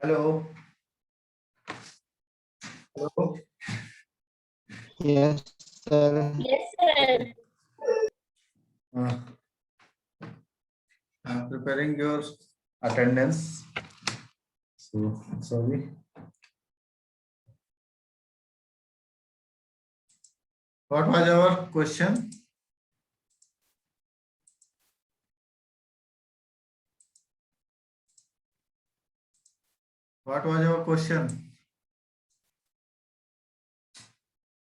Hello. Hello. Yes, sir. Yes, sir. Uh, I'm preparing your attendance. So sorry. What was our question? What was your question?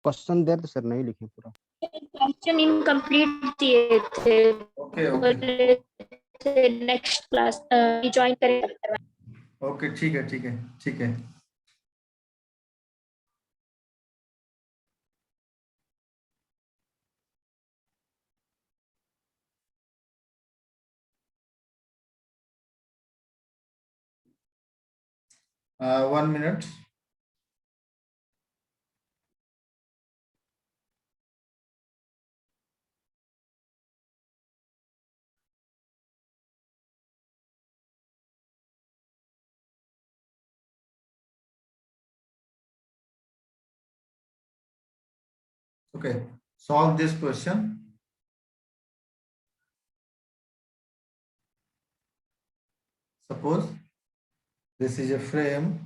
Question दे तो sir नहीं लिखे पूरा। Question incomplete दिए थे। Okay, okay. Next class join करें। Okay, ठीक है, ठीक है, ठीक है। One minute. Okay, solve this question. Suppose this is a frame.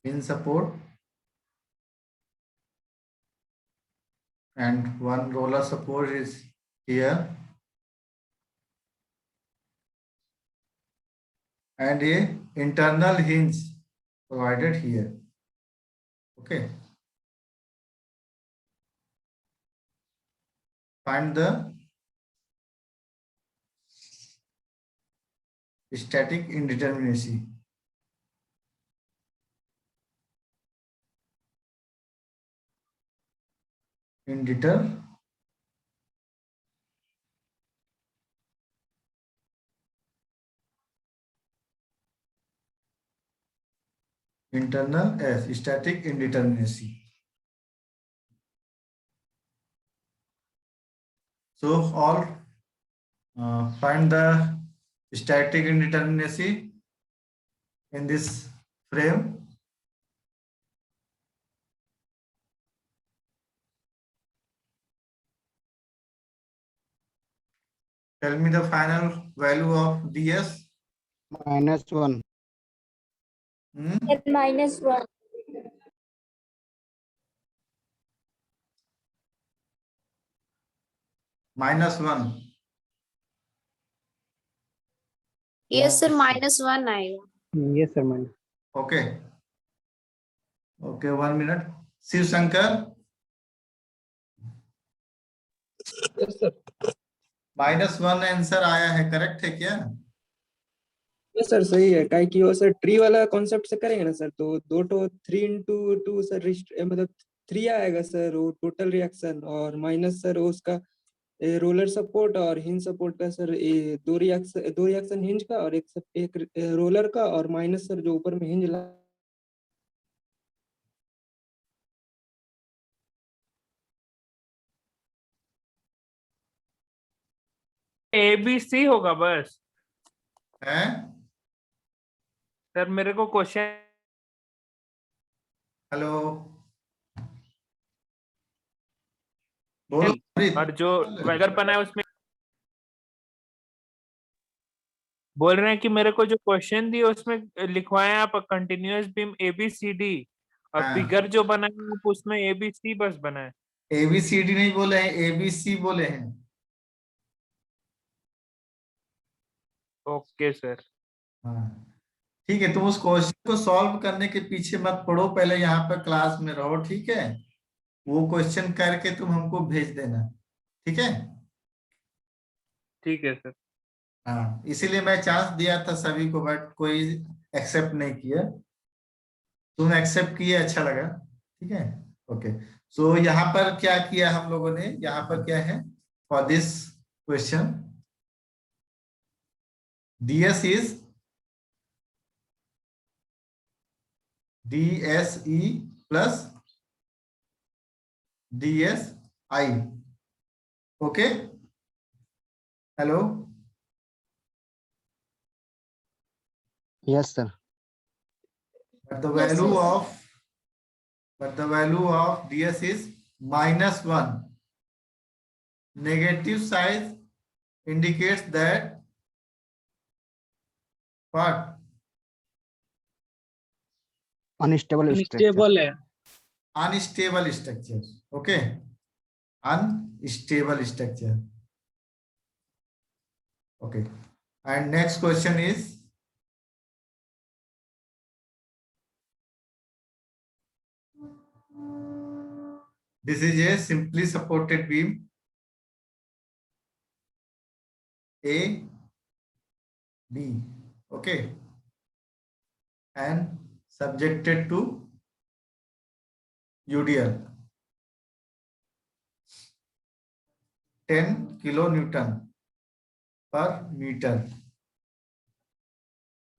In support and one roller support is here and a internal hinge provided here. Okay. Find the static indeterminacy. Internal S, static indeterminacy. So all find the static indeterminacy in this frame. Tell me the final value of ds. -1. -1. -1. Yes sir -1 आएगा। Yes, sir. Man. Okay. Okay, 1 minute. Shiv Shankar. Yes sir. -1 answer आया है, correct है क्या? Yes sir, सही है। काहे कि वो सर ट्री वाला कॉन्सेप्ट से करेंगे ना सर, तो 2 तो 3 × 2 सर मतलब 3 आएगा सर वो टोटल रिएक्शन, और माइनस सर उसका रोलर सपोर्ट और हिंज सपोर्ट का सर दो रिएक्शन हिंज का और एक रोलर का, और माइनस सर जो ऊपर में हिंज ABC होगा बस है? सर। मेरे को क्वेश्चन हेलो बोलो। और जो वेगर बना है उसमें बोल रहे हैं कि मेरे को जो क्वेश्चन दिए उसमें लिखवाए आप कंटिन्यूअस बीम ABCD, और हाँ। फिगर जो बना है आप उसमें ABC बस बना है। ABCD नहीं बोले हैं, ABC बोले हैं। Okay sir. हाँ ठीक है, तुम उस क्वेश्चन को सॉल्व करने के पीछे मत पड़ो, पहले यहाँ पर क्लास में रहो, ठीक है? वो क्वेश्चन करके तुम हमको भेज देना, ठीक है? ठीक है सर। हाँ, इसीलिए मैं चांस दिया था सभी को, बट कोई एक्सेप्ट नहीं किया। तुम एक्सेप्ट किए, अच्छा लगा, ठीक है? ओके। सो यहाँ पर क्या किया हम लोगों ने, यहाँ पर क्या है for this question, ds is dse plus dsi, okay? Hello, Yes, sir. but the Yes, value yes. of ds is -1. Negative size indicates that what? Unstable structure. Unstable है. Unstable structure. Okay, unstable structure. Okay, and next question is, this is a simply supported beam A, B, okay, and subjected to UDL 10 kilonewton per meter.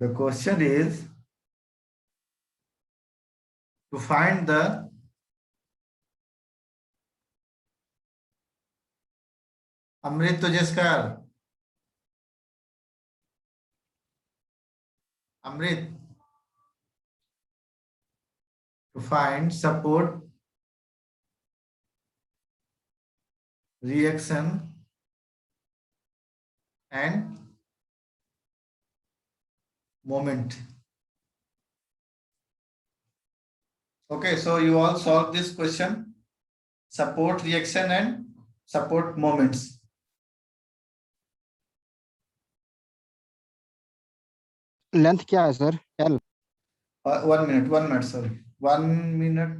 The question is to find the Amrit Tujeskar. Amrit, to find support, reaction, and moment. Okay, so you all solve this question, support, reaction, and support moments. Length क्या है sir? L. 1 minute, sorry. 1 minute,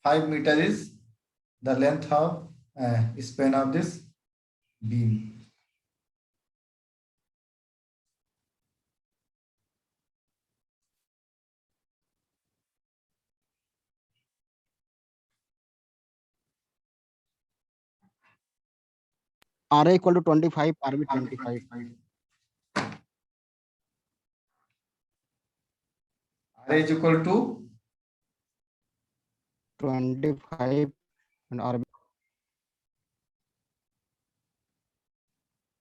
5 meter is the length of span of this beam. RA equal to 25, RB 25. R is equal to 25 and RB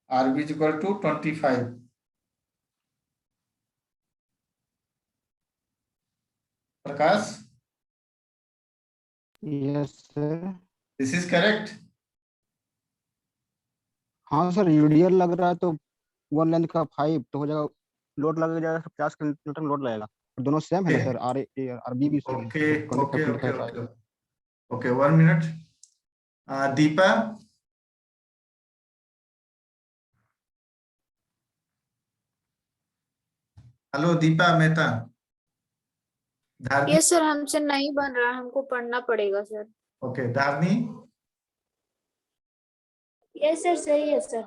RB is equal to 25. Prakash, yes sir. this is correct. हाँ sir UDL लग रहा है तो one length का 5 तो हो जाएगा, load लग जाएगा 50 किलोमीटर लोड लगेगा, दोनों सेम है ना सर, RB भी सेम है, Okay, 25, okay, 25 okay, आएगा। okay. Okay, 1 minute. Deepa, hello Deepa Mehta. Dharani, yes sir, हमसे नहीं बन रहा, हमको पढ़ना पड़ेगा sir. Okay, Dharani yes sir, सही है सर।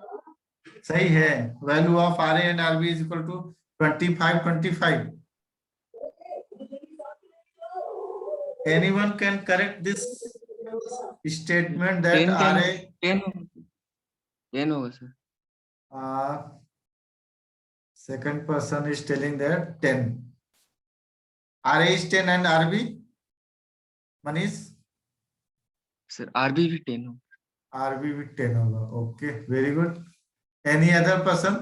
सही है। Value of R and RB is equal to 25. Anyone can correct this statement that 10 RA 10 होगा sir. second person is telling that 10. RA is 10 and RB, Manish? Sir RB भी 10 होगा। RB with 10 होगा। Okay, very good. Any other person?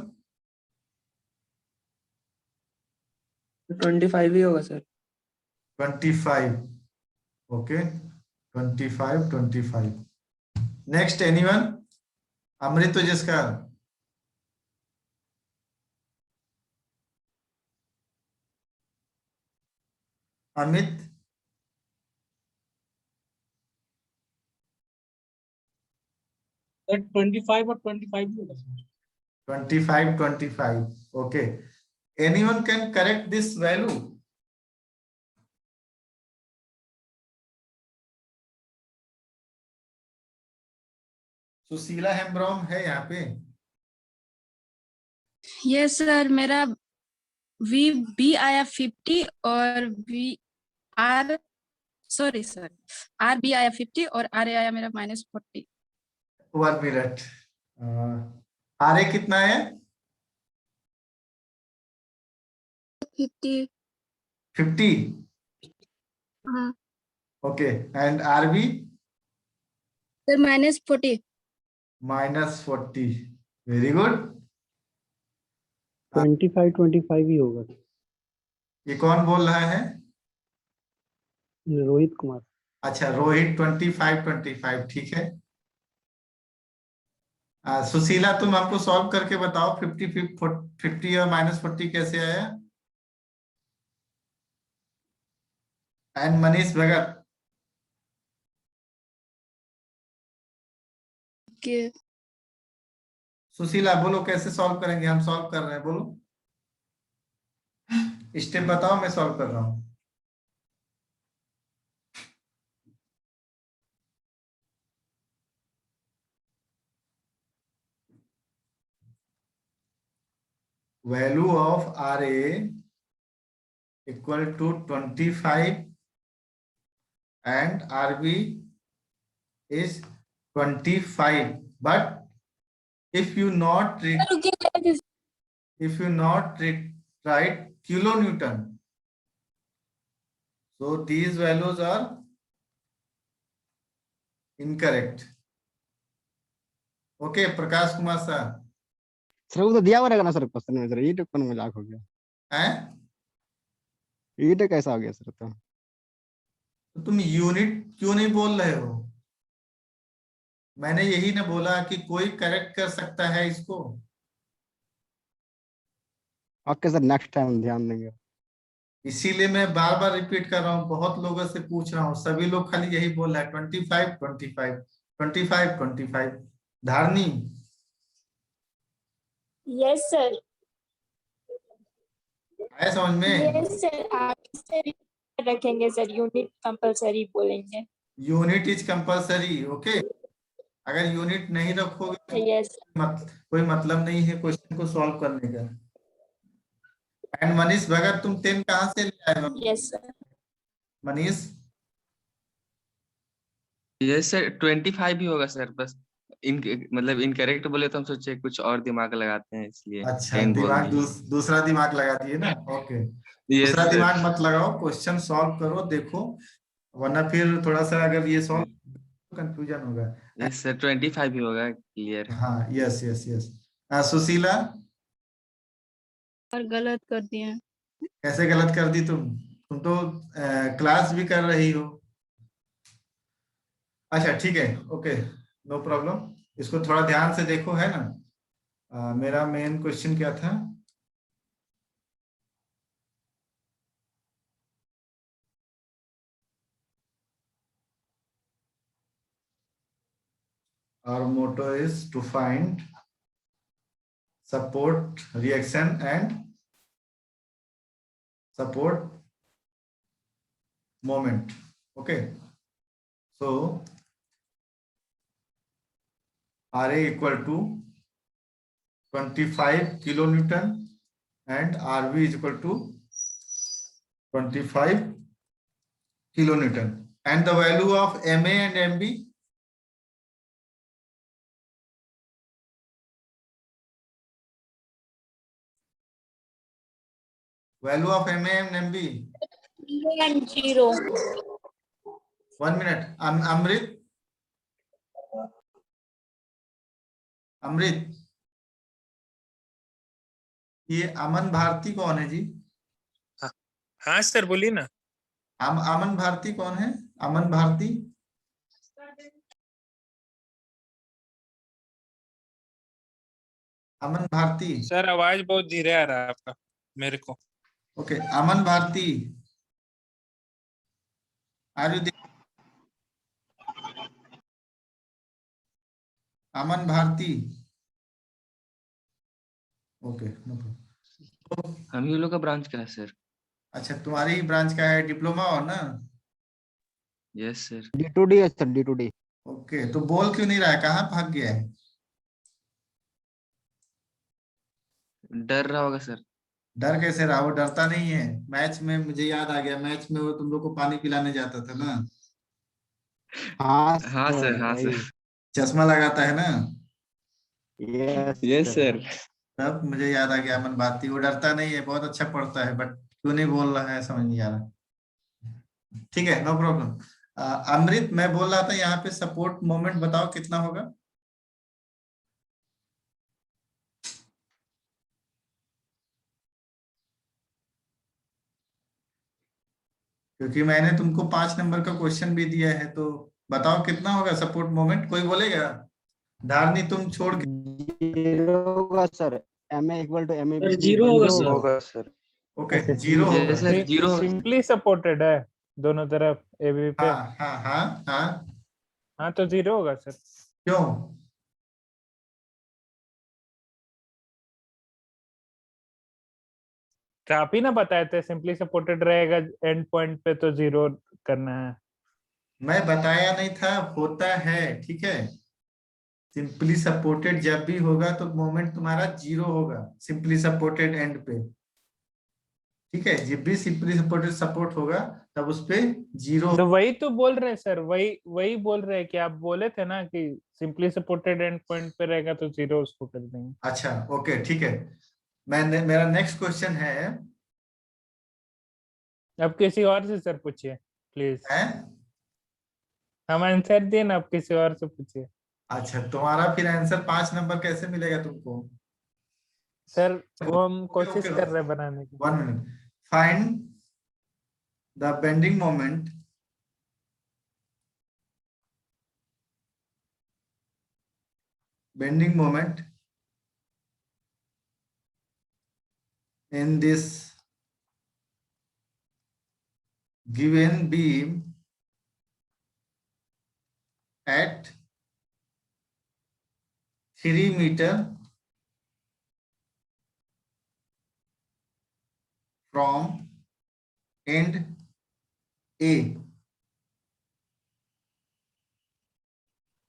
25 ही होगा sir. 25. Okay, 25. Next, anyone? Amrit Tujeskar. Amit? That 25 और 25 भी होगा sir. 25. Okay. Anyone can correct this value? Sushila Hembrom है यहाँ पे? यस सर, मेरा बी आया 50 और सॉरी सर, RB आया 50 और RA आया मेरा -40। 1 minute. RA कितना है? 50। 50. हाँ Okay. And RB? Sir -40। -40। Very good. 25 ही होगा। ये कौन बोल रहा है? रोहित कुमार। अच्छा, रोहित 25, ठीक है। सुशीला, तुम हमको सॉल्व करके बताओ 50 और -40 कैसे आया। एंड मनीष भगत, के सुशीला बोलो कैसे सॉल्व करेंगे, हम सॉल्व कर रहे हैं, बोलो स्टेप बताओ, मैं सॉल्व कर रहा हूँ। Value of RA equal to 25 and RB is 25, but if you not write kilonewton, so these values are incorrect. Okay, Prakash Kumar sir. Sir वो तो दिया हुआ रहेगा ना सर क्वेश्चन में सर, ये तो कौन मजाक हो गया, हैं? ये तो कैसा हो गया सर? तो तुम यूनिट क्यों नहीं बोल रहे हो? मैंने यही ना बोला कि कोई करेक्ट कर सकता है इसको। ओके सर, नेक्स्ट टाइम ध्यान देंगे। इसीलिए मैं बार बार रिपीट कर रहा हूँ, बहुत लोगों से पूछ रहा हूँ, सभी लोग खाली यही बोल रहे हैं 25, 25, 25, 25। Dharni, yes sir. आया समझ में? यस सर, आप इसे रखेंगे सर, यूनिट कंपलसरी बोलेंगे। Unit is compulsory. ओके, अगर यूनिट नहीं रखोगे तो यस कोई मतलब नहीं है क्वेश्चन को सॉल्व करने का। एंड मनीष भगत, तुम 10 कहाँ से ले आए हो? Yes sir. Manish, yes sir 25 ही होगा सर, बस मतलब इनकरेक्ट बोले तो हम सोचे कुछ और दिमाग लगाते हैं इसलिए अच्छा 10 बोल दिमाग दिए। दूसरा दिमाग लगा दिए ना। ओके, यस दूसरा सर। दिमाग मत लगाओ, क्वेश्चन सॉल्व करो, देखो, वरना फिर थोड़ा सा अगर ये सॉल्व कंफ्यूजन होगा। यस सर 25 ही होगा, क्लियर है। हाँ, यस यस यस। सुशीला, और गलत कर दिए हैं। कैसे गलत कर दी तुम तो क्लास भी कर रही हो। अच्छा ठीक है, ओके, नो प्रॉब्लम। इसको थोड़ा ध्यान से देखो, है ना। मेरा मेन क्वेश्चन क्या था? Our motto is to find support reaction and support moment. Okay, so RA equal to 25 kilonewton and RB is equal to 25 kilonewton, and the value of MA and MB, value of MA and MB, 0 and 0। 1 minute। अमृत, ये अमन भारती कौन है जी? हाँ sir बोलिए ना। अमन भारती कौन है? Aman Bharti, Aman Bharti. Sir आवाज बहुत धीरे आ रहा है आपका मेरे को। Okay, Aman Bharti, are you? Aman Bharti, okay, no problem. हम ही लोग का ब्रांच का है सर। अच्छा, तुम्हारी ही ब्रांच का है, डिप्लोमा हो ना? Yes sir. D2D है सर, D2D। ओके, तो बोल क्यों नहीं रहा है, कहाँ भाग गया है? डर रहा होगा सर। डर कैसे रहा? वो डरता नहीं है। मैच में मुझे याद आ गया, मैच में वो तुम लोग को पानी पिलाने जाता था ना। हाँ हाँ सर, हाँ वही। सर। चश्मा लगाता है ना, यस यस सर। तब मुझे याद आ गया। अमन भारती, वो डरता नहीं है, बहुत अच्छा पढ़ता है, बट क्यों नहीं बोल रहा है समझ नहीं आ रहा। ठीक है, नो प्रॉब्लम। अमृत, मैं बोल रहा था यहाँ पे सपोर्ट मोमेंट बताओ कितना होगा? क्योंकि मैंने तुमको 5 नंबर का क्वेश्चन भी दिया है, तो बताओ कितना होगा सपोर्ट मोमेंट, कोई बोलेगा? धारनी तुम छोड़ के। 0 होगा sir, MA equal to MA sir 0 होगा सर। होगा सर। ओके, 0 होगा। सर 0 सिंपली सपोर्टेड है दोनों तरफ एबी पे। हाँ हाँ हाँ हाँ। हाँ तो 0 होगा सर। क्यों? तो आप ही ना बताए थे सिंपली सपोर्टेड रहेगा एंड पॉइंट पे तो 0 करना है। मैं बताया नहीं था, होता है, ठीक है। सिंपली सपोर्टेड जब भी होगा तो मोमेंट तुम्हारा 0 होगा सिंपली सपोर्टेड एंड पे, ठीक है। जब भी सिंपली सपोर्टेड सपोर्ट होगा तब उस पे 0। तो वही तो बोल रहे हैं सर, वही वही बोल रहे हैं कि आप बोले थे ना कि सिंपली सपोर्टेड एंड पॉइंट पे रहेगा तो 0 उसको कर देंगे। अच्छा ओके ठीक है। मेरा नेक्स्ट क्वेश्चन है, अब किसी और से सर पूछिए प्लीज। है? हम आंसर दिए ना, अब किसी और से पूछिए। अच्छा, तुम्हारा फिर आंसर 5 नंबर कैसे मिलेगा तुमको? सर वो हम ओके कोशिश ओके, कर रहे हैं बनाने की। 1 minute. Find the bending moment in this given beam at 3 meter from end A.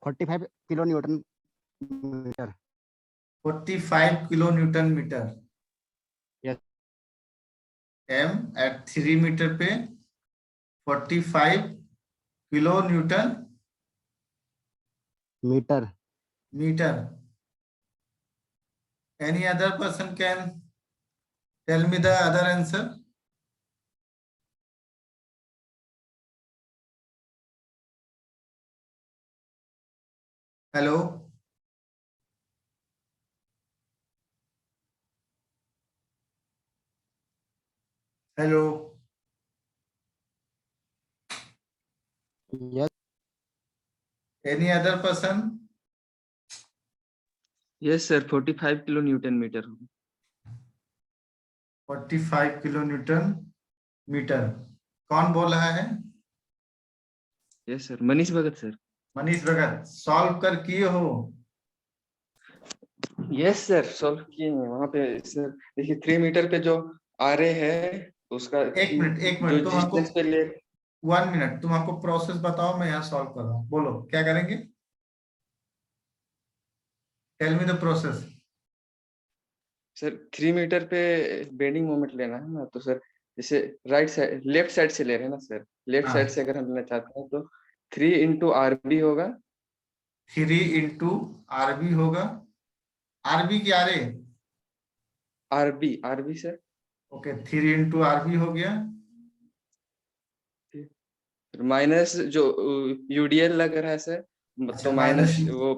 45 kilo newton metre. 45 kilo newton metre. Yes. M at 3 metre पे 45 kilo newton metre. Any other person can tell me the other answer? Hello? Hello? Yes. Any other person? Yes sir 45 kilo newton metre होगा। 45 kilo newton metre. कौन बोल रहा है? Yes sir Manish Bhagat sir. Manish Bhagat. Solve कर किए हो? Yes sir solve किए हैं वहां पे सर। देखिए 3 मीटर पे जो आरे है उसका एक मिनट जो तुम हमको डिस्टेंस पे ले 1 मिनट, तुम हमको प्रोसेस बताओ, मैं यहाँ सॉल्व कर रहा हूँ। बोलो क्या करेंगे? Tell me the process. Sir 3 metre पे बेंडिंग मोमेंट लेना है ना, तो सर जैसे राइट साइड लेफ्ट साइड से ले रहे हैं ना सर, लेफ्ट साइड से अगर हम लेना चाहते हैं तो 3 इंटू RB होगा। 3 इंटू RB होगा। RB की R A? RB sir. Okay, 3 into RB हो गया। माइनस जो UDL लग रहा है सर, अच्छा, तो माइनस माइनस वो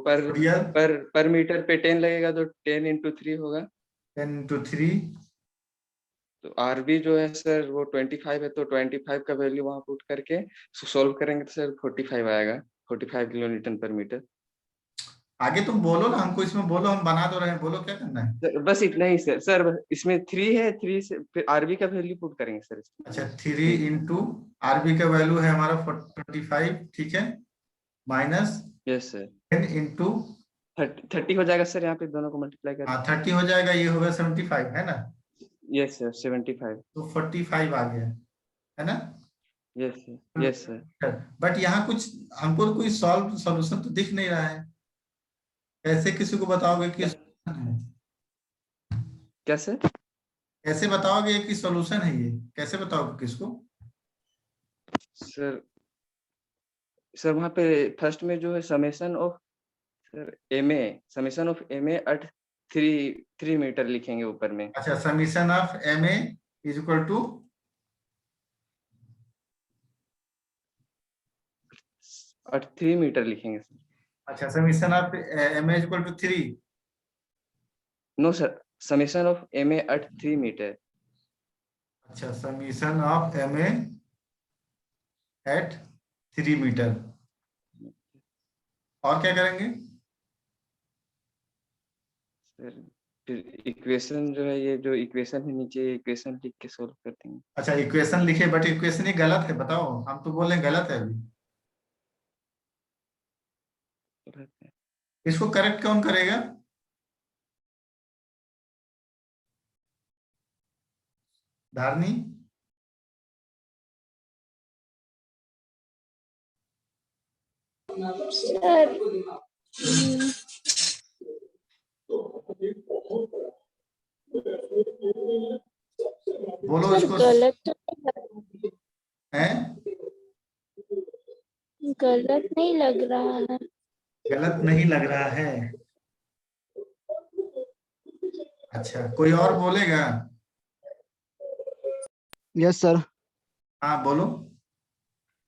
पर मीटर पे 10 लगेगा तो 10 इंटू 3 होगा। 10 इंटू 3। तो RB जो है सर वो 25 है, तो 25 का वैल्यू वहां पुट करके सॉल्व करेंगे तो सर 45 आएगा, 45 किलो न्यूटन पर मीटर। आगे तुम बोलो ना, हमको इसमें बोलो, हम बना दो रहे हैं, बोलो क्या करना है। सर बस इतना ही सर। सर इसमें 3 है, 3 से फिर RB का वैल्यू पुट करेंगे सर इसमें। अच्छा, 3 इंटू RB का वैल्यू है हमारा 25, ठीक है, माइनस यस सर 10 इंटू 30 हो जाएगा सर, यहाँ पे दोनों को मल्टीप्लाई कर। 30 हो जाएगा, ये होगा 75, है ना? Yes sir 75। तो 45 आ गया, है ना? Yes sir. बट यहाँ कुछ हमको तो कोई सॉल्यूशन तो दिख नहीं रहा है। कैसे किसी को बताओगे कि क्या सर? कैसे बताओगे कि सॉल्यूशन है ये? कैसे बताओगे किसको? सर वहां पे फर्स्ट में जो है summation of sir MA at 3 metre लिखेंगे ऊपर में। अच्छा, summation of MA is equal to 3 metre लिखेंगे सर। अच्छा, summation of MA is equal to 3। No sir, summation of MA at 3 metre. अच्छा, summation of MA at 3 metre. और क्या करेंगे? सर फिर इक्वेशन जो है, ये जो इक्वेशन है नीचे, इक्वेशन लिख के सोल्व कर देंगे। अच्छा इक्वेशन लिखे, बट इक्वेशन ही गलत है, बताओ। हम तो बोल रहे हैं गलत है अभी। इसको करेक्ट कौन करेगा? धारनी? सर बोलो सर इसको। हैं? गलत नहीं लग रहा है। गलत नहीं लग रहा है? अच्छा कोई और बोलेगा? Yes sir. हाँ बोलो।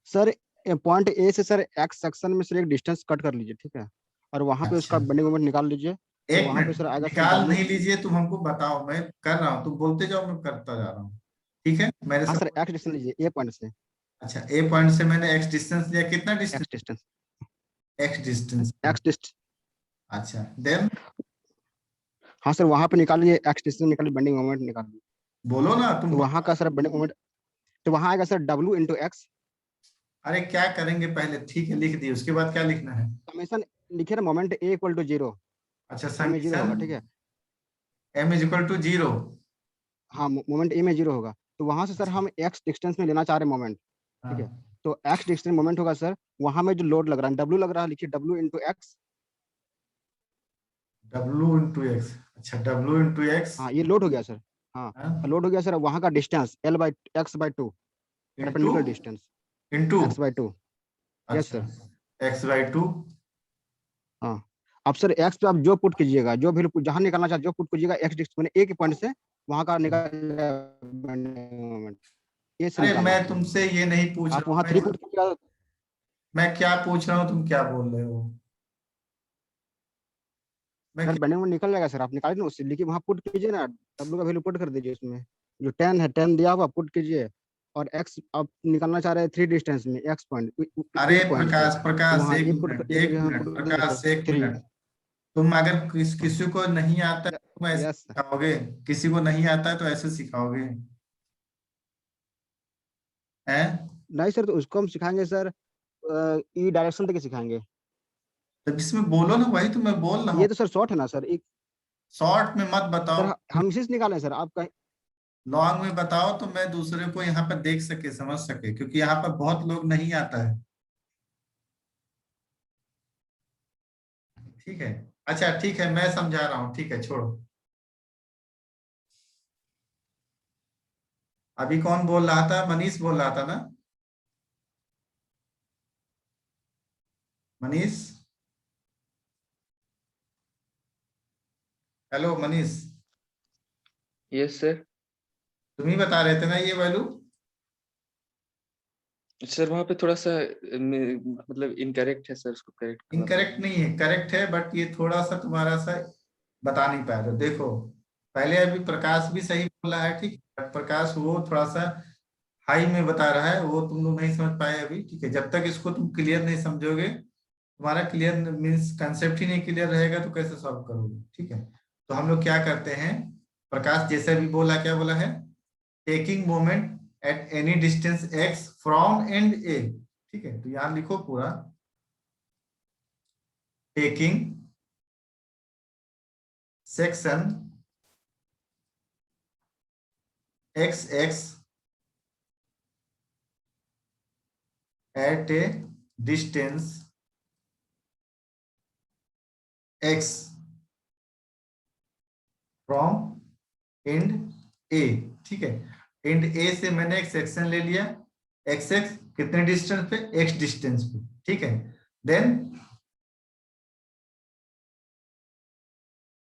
सर पॉइंट ए से सर एक्स सेक्शन में सर एक डिस्टेंस कट कर लीजिए, ठीक है, और वहां पे उसका अच्छा बेंडिंग मोमेंट निकाल लीजिए। तो एक वहां पे मिनट, सर आएगा सर निकाल W। नहीं लीजिए, तुम हमको बताओ, मैं कर रहा हूँ, तुम बोलते जाओ, मैं करता जा रहा हूँ। ठीक है मेरे हाँ साथ। सर एक्स डिस्टेंस लीजिए ए पॉइंट से। अच्छा ए पॉइंट से मैंने एक्स डिस्टेंस लिया, कितना distance? X distance. X distance. X distance. अच्छा देन हाँ सर वहां पे निकालिए एक्स डिस्टेंस, निकालिए बेंडिंग मोमेंट निकालिए। बोलो ना तुम। तो वहां का सर बेंडिंग मोमेंट, तो वहां आएगा सर W इंटू एक्स। अरे क्या करेंगे पहले, ठीक है लिख दिए, उसके बाद क्या लिखना है? समेशन लिखिए ना, मोमेंट ए इक्वल टू 0। अच्छा ए में 0 होगा, ठीक समीशन है। m is equal to 0। हाँ मोमेंट ए में 0 होगा, तो वहां से सर अच्छा हम एक्स डिस्टेंस में लेना चाह रहे हैं मोमेंट, ठीक है। हाँ तो एक्स डिस्टेंस मोमेंट होगा सर, वहां में जो लोड लग रहा है W लग रहा है, लिखिए W into x. w into x. अच्छा w इंटू एक्स हाँ ये लोड हो गया सर। हाँ लोड हो गया सर, वहां का distance L by x by 2, into perpendicular distance into x by 2। Yes अच्छा सर। x/2। हाँ अब सर एक्स पे आप जो पुट कीजिएगा, जो भी जहां निकालना चाहे जो पुट कीजिएगा, एक्स डिस्टेंस मैंने एक पॉइंट से वहां का निकाल मोमेंट ये से अरे निकालना मैं है सर। तुमसे ये नहीं पूछ आप रहा वहां हूँ, 3 पुट कीजिएगा। मैं क्या पूछ रहा हूँ, तुम क्या बोल रहे हो? मैं सर क्या- बेंडिंग मोमेंट निकल जाएगा सर, आप निकालिए ना उससे, लेकिन वहां पुट कीजिए ना, W का वैल्यू पुट कर दीजिए उसमें। जो 10 है 10 दिया हुआ पुट कीजिए, और एक्स आप निकालना चाह रहे हैं 3 डिस्टेंस में एक्स पॉइंट अरे ए पॉइंट से, प्रकाश तो प्रकाश वहाँ एक ए पुट मिनट, एक एक यहाँ मिनट पुट कर दीजिए प्रकाश सर एक 3। मिनट। तुम अगर किसी को नहीं आता है तुम ऐसे यस। सिखाओगे? किसी को नहीं आता है तो ऐसे सिखाओगे? हैं? नहीं सर, तो उसको हम सिखाएंगे सर, ई डायरेक्शन तक सिखाएंगे। तो इसमें बोलो ना, वही तो मैं बोल रहा हूँ। ये तो सर शॉर्ट है ना सर, एक शॉर्ट में मत सर बताओ, हम इसी से निकालें सर, आप कहीं। लॉन्ग में बताओ, तो मैं दूसरे को यहाँ पर देख सके, समझ सके, क्योंकि यहाँ पर बहुत लोग नहीं आता है। ठीक है। अच्छा ठीक है, मैं समझा रहा हूँ, ठीक है छोड़ो। अभी कौन बोल रहा था? मनीष बोल रहा था ना? Manish, hello Manish, yes sir. तुम ही बता रहे थे ना ये वैल्यू? सर वहाँ पे थोड़ा सा मतलब इनकरेक्ट है सर, उसको करेक्ट करना पड़ेगा। इनकरेक्ट नहीं है, करेक्ट है, बट ये थोड़ा सा तुम्हारा सा बता नहीं पाया। तो देखो पहले अभी प्रकाश भी सही बोल रहा है, ठीक है, बट प्रकाश वो थोड़ा सा हाई में बता रहा है, वो तुम लोग नहीं समझ पाए अभी। ठीक है, जब तक इसको तुम क्लियर नहीं समझोगे, तुम्हारा क्लियर मीन्स कंसेप्ट ही नहीं क्लियर रहेगा, तो कैसे सॉल्व करोगे? ठीक है, तो हम लोग क्या करते हैं, प्रकाश जैसे भी बोला, क्या बोला है? Taking moment at any distance x from end A. ठीक है, तो यहां लिखो पूरा, taking section x at a distance x from end A. ठीक है, एंड ए से मैंने एक सेक्शन ले लिया, एक्स कितने डिस्टेंस पे? x डिस्टेंस पे। ठीक है, then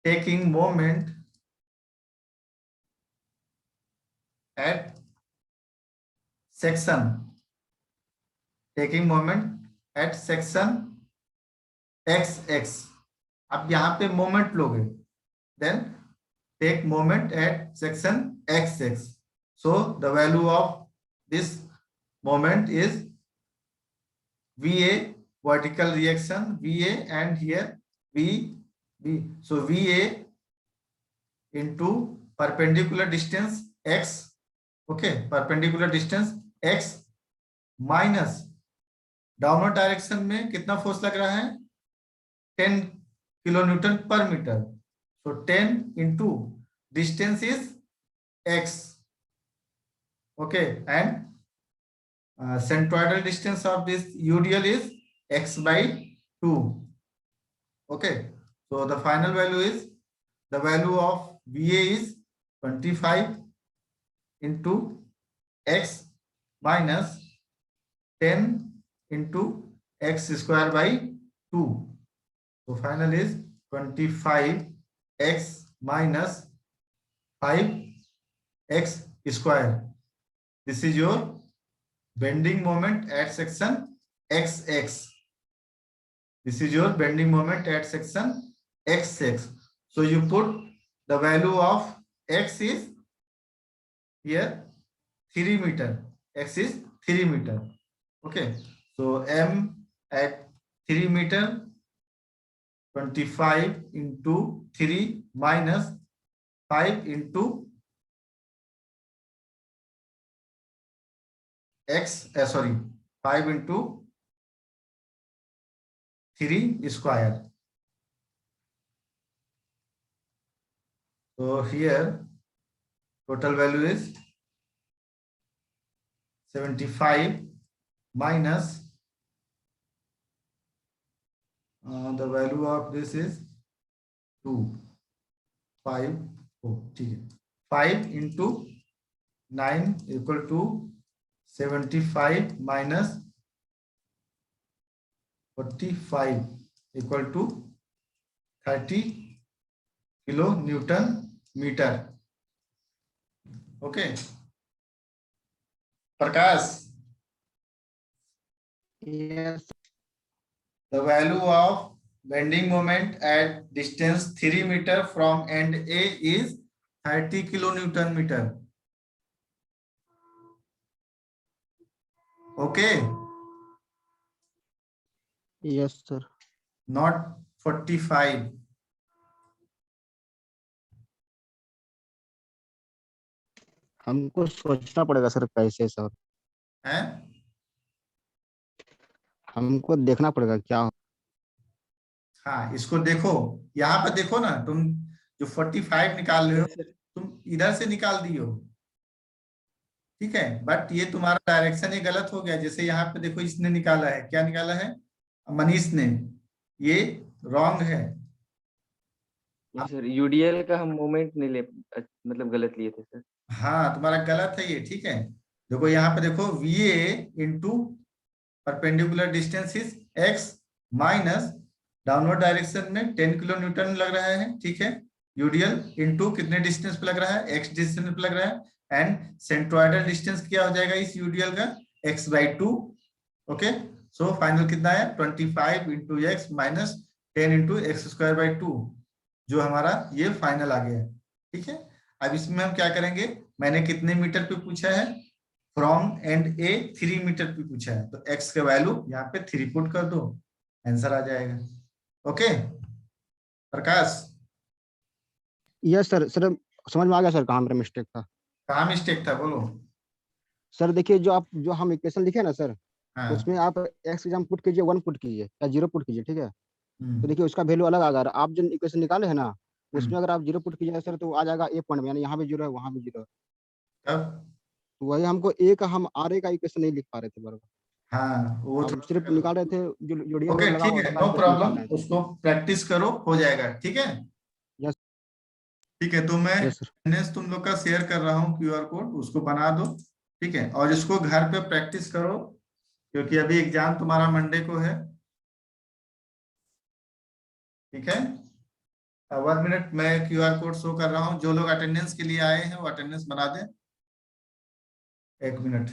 taking moment at section, taking moment at section x। अब यहाँ पे मोमेंट लोगे, then take moment at section x। So the value of this moment is VA vertical reaction, VA, and here V. So VA into perpendicular distance X, okay, perpendicular distance X minus downward direction में कितना force लग रहा है 10 kilonewton पर metre. So 10 into distance is X, okay, and centroidal distance of this UDL is X by 2. Okay, so the final value is, the value of VA is 25 into X minus 10 into X square by 2. So final is 25 X minus 5 X square. This is your bending moment at section XX. This is your bending moment at section XX. So you put the value of X is here 3 meter. X is 3 meter. Okay. So M at 3 meter, 25 into 3 minus 5 into X, 5 into 3 square. So here total value is 75 minus the value of this is 2, 5, 5 into 9 equal to 75 minus 45 equal to 30 kilonewton meter. Okay. Prakash, Yes. the value of bending moment at distance 3 meter from end A is 30 kilonewton meter. Okay, Yes, sir. not 45. हमको सोचना पड़ेगा sir कैसे sir, है? हमको देखना पड़ेगा क्या हो। हाँ, इसको देखो, यहाँ पे देखो ना, तुम जो 45 निकाल रहे हो तुम इधर से निकाल दियो, ठीक है, बट ये तुम्हारा डायरेक्शन ये गलत हो गया. जैसे यहाँ पे देखो इसने निकाला है, क्या निकाला है मनीष ने, ये रॉन्ग है. सर यूडीएल का हम मोमेंट नहीं ले मतलब गलत लिए थे सर. हाँ, तुम्हारा गलत है ये, ठीक है. देखो यहाँ पे देखो VA into perpendicular distance is X minus downward direction में 10 किलो न्यूटन लग रहा है, ठीक है. यूडीएल इंटू कितने डिस्टेंस पे लग रहा है, X डिस्टेंस पे लग रहा है, एंड सेंट्रोइडल डिस्टेंस क्या हो जाएगा इस यूडीएल का X by 2. Okay, so final कितना है 25 into X minus 10 into X square by 2, जो हमारा ये फाइनल आ गया, ठीक है. अब इसमें हम क्या करेंगे, मैंने कितने मीटर पे पूछा है, फ्रॉम एंड ए 3 मीटर पे पूछा है, तो X का वैल्यू यहाँ पे 3 पुट कर दो, आंसर आ जाएगा. Okay Prakash. Yes sir. Sir समझ में आ गया सर कहाँ मेरा मिस्टेक था. कहाँ मिस्टेक था बोलो. सर देखिए जो हम इक्वेशन लिखे ना सर, हाँ. उसमें आप एक्स एग्जाम पुट कीजिए, 1 पुट कीजिए या 0 पुट कीजिए, ठीक है. तो हम्म, देखिए उसका वैल्यू अलग आ गया. आप जो इक्वेशन निकाले है ना, उसमें हम्म. अगर आप 0 पुट कीजिएगा सर तो आ जाएगा ए पॉइंट में, यानी यहाँ भी 0 है वहाँ भी 0 है. तब तो वही हमको ए का, हम आर ए का इक्वेशन नहीं लिख पा रहे थे बराबर. हाँ, वो हम सिर्फ निकाल रहे थे जो जोड़िया ओके, लगा ठीक हुआ है, था, नो equation प्रॉब्लम, निकाल रहे थे. उसको प्रैक्टिस करो, हो जाएगा, ठीक है. यस. ठीक है, तो मैं यस सर. अटेंडेंस तुम लोग का शेयर कर रहा हूँ, QR कोड उसको बना दो, ठीक है, और इसको घर पे प्रैक्टिस करो, क्योंकि अभी एग्जाम तुम्हारा मंडे को है, ठीक है. 1 मिनट, मैं QR कोड शो कर रहा हूँ, जो लोग अटेंडेंस के लिए आए हैं वो अटेंडेंस बना दें. 1 मिनट.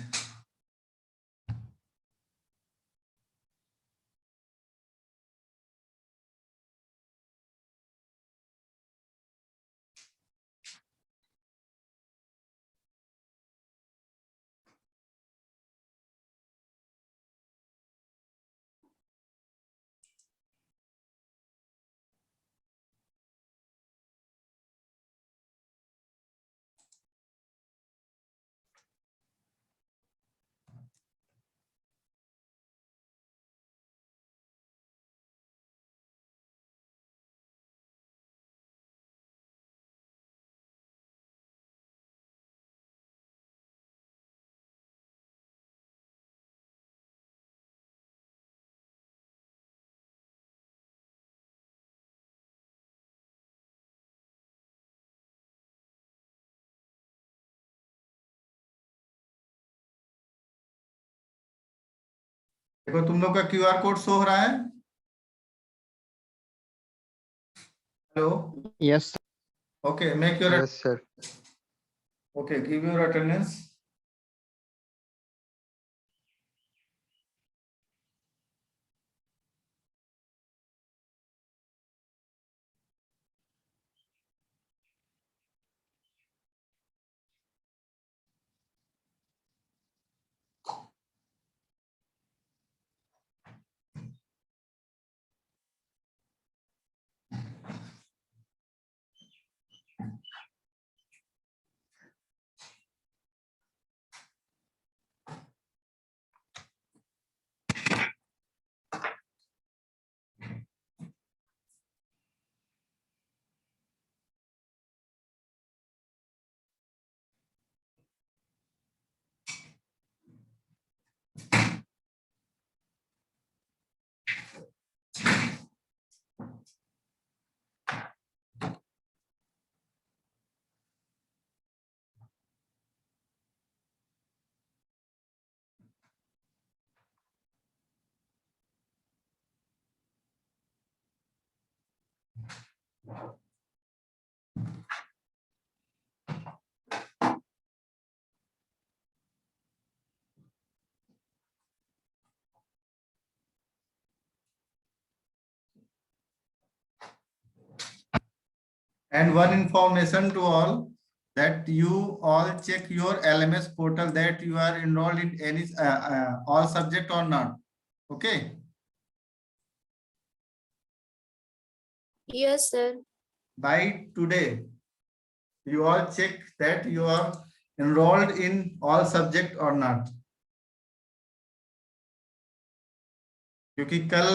देखो तुम लोग का QR कोड शो हो रहा है। Hello, yes okay, make your, yes sir. Okay, give your attendance. And one information to all, that you all check your LMS portal that you are enrolled in any all subject or not. Okay. Yes, sir. By today, you all check that you are enrolled in all subject or not. क्योंकि कल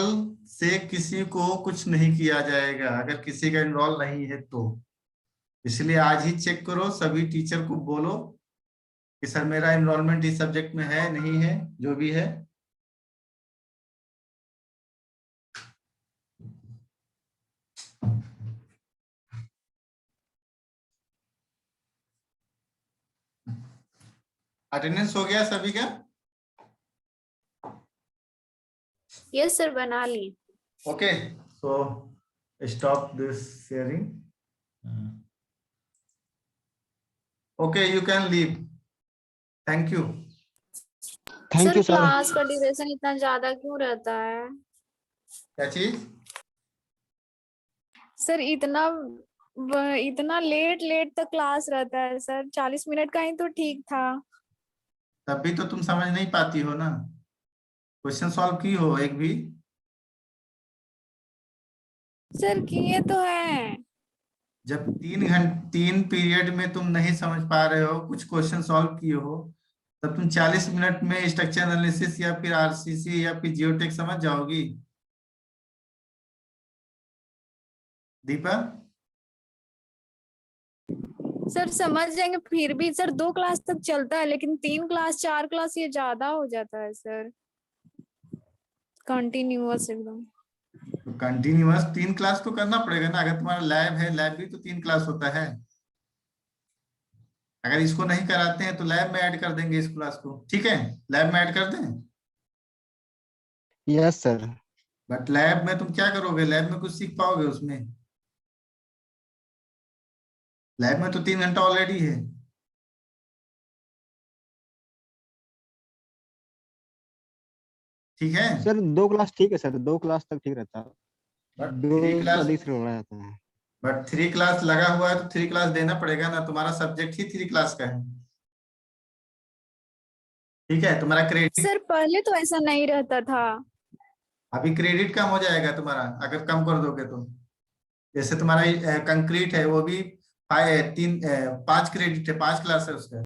से किसी को कुछ नहीं किया जाएगा अगर किसी का एनरोल नहीं है तो, इसलिए आज ही चेक करो, सभी टीचर को बोलो कि सर मेरा एनरोलमेंट इस सब्जेक्ट में है नहीं है, जो भी है। अटेंडेंस हो गया सभी का? Yes, sir. बना ली। Okay, so stop this sharing. Okay, you can leave. Thank you. Thank you sir sir. Class का ड्यूरेशन इतना ज्यादा क्यों रहता है? क्या चीज? सर इतना लेट तक क्लास रहता है सर, 40 मिनट का ही तो ठीक था। तब भी तो तुम समझ नहीं पाती हो ना, क्वेश्चन सॉल्व की हो एक भी? सर किए तो है। जब 3 पीरियड में तुम नहीं समझ पा रहे हो, कुछ क्वेश्चन सॉल्व किए हो, तब तुम 40 मिनट में स्ट्रक्चर एनालिसिस या फिर आरसीसी या फिर जियोटेक समझ जाओगी? दीपा, सर समझ जाएंगे, फिर भी सर 2 क्लास तक चलता है, लेकिन 3 क्लास 4 क्लास ये ज्यादा हो जाता है सर, कंटिन्यूअस एकदम। तो कंटिन्यूअस 3 क्लास तो करना पड़ेगा ना, अगर तुम्हारा लैब है, लैब भी तो 3 क्लास होता है। अगर इसको नहीं कराते हैं तो लैब में ऐड कर देंगे इस क्लास को, ठीक है? लैब में ऐड कर दें। Yes sir. बट लैब में तुम क्या करोगे? लैब में कुछ सीख पाओगे उसमें? लैब में तो 3 घंटा ऑलरेडी है, ठीक है? सर 2 क्लास ठीक है सर, 2 क्लास तक ठीक रहता है। बट 2 3 से क्लास, अधिक से लगा जाता है। बट 3 क्लास लगा हुआ है तो 3 क्लास देना पड़ेगा ना, तुम्हारा सब्जेक्ट ही 3 क्लास का है, ठीक है? तुम्हारा क्रेडिट, सर पहले तो ऐसा नहीं रहता था। अभी क्रेडिट कम हो जाएगा तुम्हारा अगर कम कर दोगे तो। जैसे तुम्हारा कंक्रीट है, वो भी 5 क्रेडिट है, 5 क्लास है उसका।